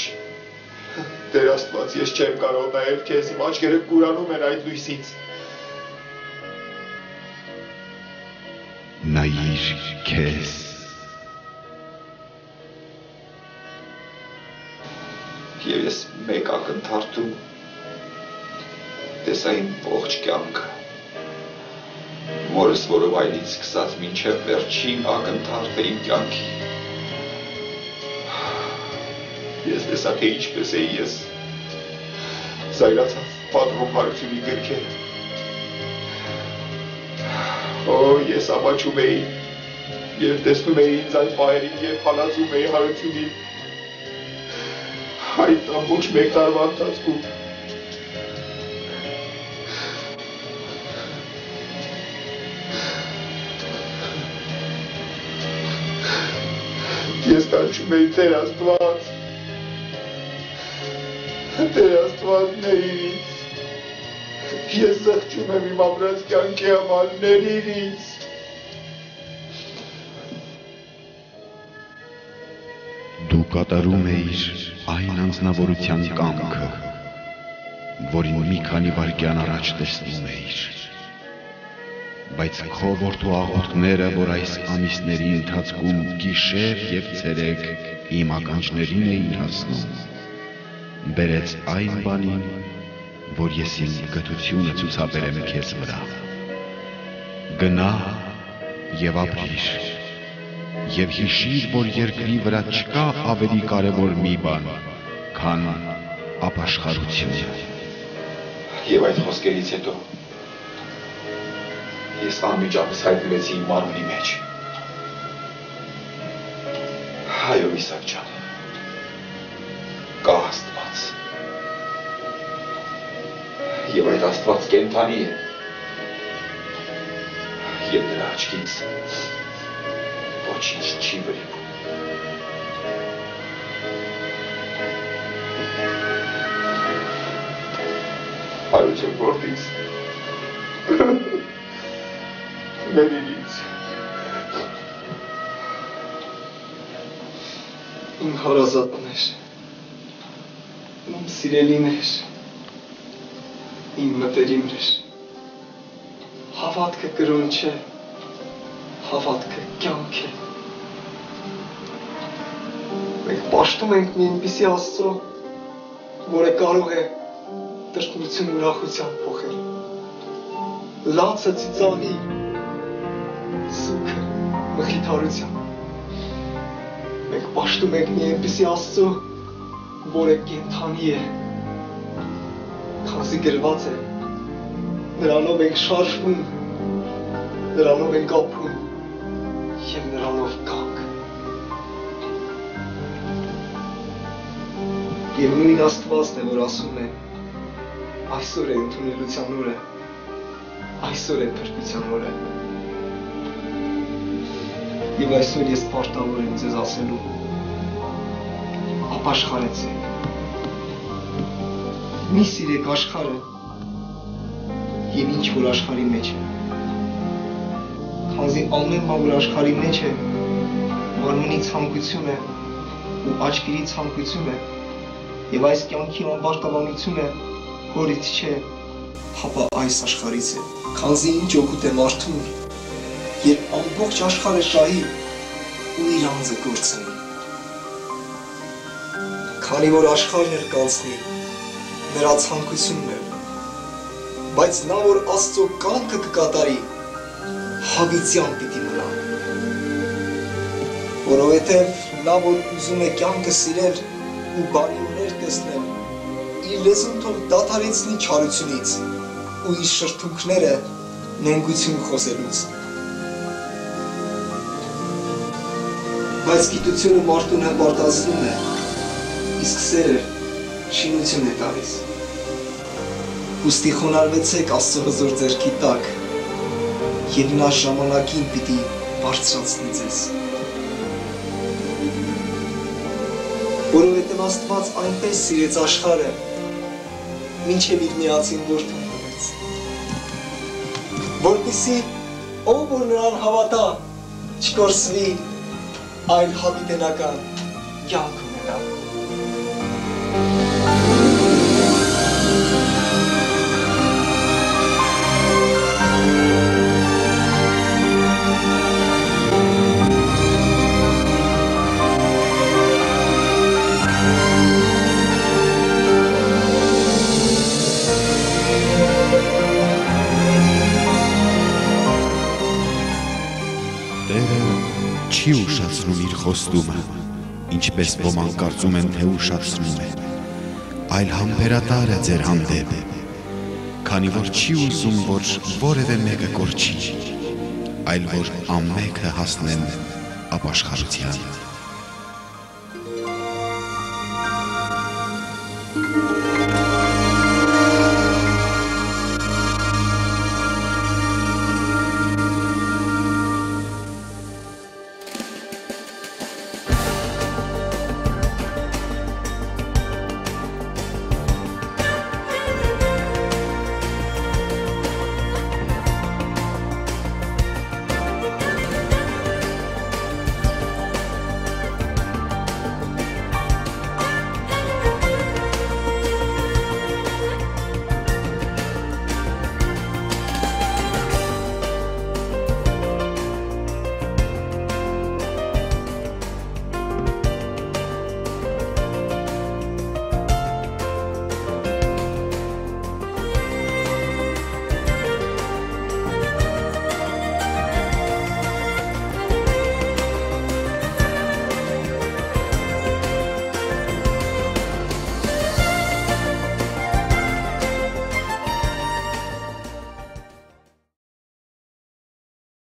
Տեր Աստված, ես չեմ կարող նայել քեզ, իմ աչքերը կուրանում են այդ լույսից։ Նայիր քեզ։ Եվ ես մեկ ակնթարթում տեսա իմ ողջ կյանքը, որս որովայնից սկսած մինչև վերջին ակնթարթը իմ կյանքի։ Ես տեսա, թե ինչպես էի ես զայրացած պատմում հարությունի գրքեր։ Օ, ես ամաչում էի, և տեսնում էի ինձ այն պահերին, երբ հալածում էի հարությունին։ Այդ ամբողջ մեկ տարվա ընթացքում։ Ես կանչում էի Տեր Աստված, Տեր Աստված ներիր ինձ, ես զղջում եմ իմ ապրած կյանքի համար, ներիր ինձ։ Դու կատարում էիր այն անձնավորության կամքը, որին մի քանի վայրկյան առաջ տեսնում էիր, բայց քո որդու աղոթքները, որ այս ամիսների ընթացքում գիշեր և ցերեկ իմ ականջներին էին հասնում, բերեց այն բանին, որ ես իմ գթությունը ցուցաբերեմ քեզ վրա։ Գնա և ապրիր, և հիշիր, որ երկրի վրա չկա ավելի կարևոր մի բան, քան ապաշխարությունը։ Եվ այդ խոսքերից հետո ես անմիջապես հայտնվեցի իմ մարմնի մեջ։ Այո, Իսակ ջան, կա Աստված։ Եվ այդ Աստված կենդանի է։ Եվ նրա աչքից ոչինչ չի վրիպում։ Հարություն որդից, ներիր ինձ։ Իմ հարազատներ, իմ սիրելիներ, իմ մտերիմներ, հավատքը կրոն չէ, հավատքը կյանք է։ Մենք պաշտում ենք մի այնպիսի Աստծո, որը կարող է տրտմություն ուրախության փոխել, լացը ծիծաղի, սուգը մխիթարության։ Մենք պաշտում ենք մի այնպիսի Աստծո, որը կենդանի է, քանզի գրված է, նրանով ենք շարժվում, նրանով ենք ապրում և նրանով կանք։ Եվ նույն Աստվածն է, որ ասում է, այսօր է ընդունելության օրը, այսօր է փրկության օրը։ Եվ այսօր ես պարտավոր եմ ձեզ ասելու, ապաշխարեցեք։ Մի սիրեք աշխարհը և ինչ որ աշխարհի մեջ է։ Քանզի ամեն բան, որ աշխարհի մեջ է, մարմնի ցանկություն է ու աչքերի ցանկություն է, և այս կյանքի անբարտավանությունը հորից չէ, հապա այս աշխարհից է։ Քանզի ինչ օգուտ է մարդուն, երբ ամբողջ աշխարհը շահի ու իր անձը կորցնի։ Քանի որ աշխարհն էլ կանցնի, նրա ցանկությունն է, բայց նա որ Աստծո կամքը կկատարի, հավիտյան պիտի մնա։ Որովհետև նա որ ուզում է կյանքը սիրել ու բարիուներ տեսնել, իր լեզուն թող դադարեցնի չարությունից ու իր շրթունքները նենգություն խոսելուց։ Բայց գիտությունը մարդուն հպարտացնում է, իսկ սերը շինություն է տալիս։ Ուստի խոնարհվեցեք Աստծո հզոր ձեռքի տակ, և նա ժամանակին պիտի բարձրացնի ձեզ։ Որովհետև Աստված այնպես սիրեց աշխարհը, մինչև իր միածին որդուն տվեց, որպեսզի ով որ նրան հավատա, չկորսվի, այլ հավիտենական կյանք ունենա։ Չի ուշացնում իր խոստումը, ինչպես ոմանք կարծում են, թե ուշացնում է, այլ համբերատար է ձեր հանդեպ, քանի որ չի ուզում, որ որևէ մեկը կորչի, այլ որ ամենքը հասնեն ապաշխարության։